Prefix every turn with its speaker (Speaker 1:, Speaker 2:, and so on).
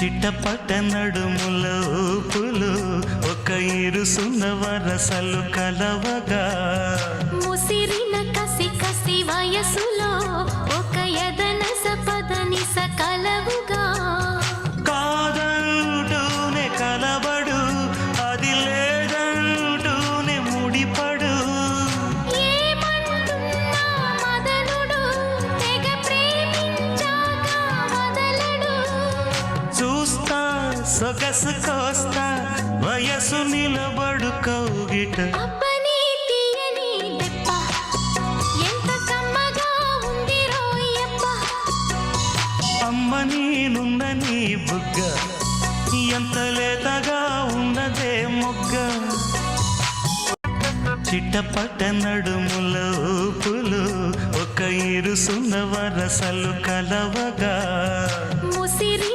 Speaker 1: చిట్టపట నడుముల ఊపులు ఒక ఇరుసున్న వరసలు కలవగా
Speaker 2: ముసిరిన కసి కసి వయసులో ఒక యదన సపదని సకలవుగా
Speaker 1: కాదంటూనే కలబడు అది లేదంటూనే ముడిపడు
Speaker 2: ఏమంటున్నా మదనుడు తెగ ప్రేమించాక వదలడు
Speaker 1: చూస్తా సొగసు కోస్తా వయసు నిలబడు కౌగిట
Speaker 2: అబ్బని తీయని దెబ్బ ఎంత కమ్మగా ఉంది రోయప్ప
Speaker 1: అమ్మ నేనున్న నీ బుగ్గ ఎంత లేతగా ఉన్నదే మొగ్గ చిట్టపట నడుముల ఊపులు ఒక ఇరుసున్న వరసలు కలవగా
Speaker 2: ముసిరి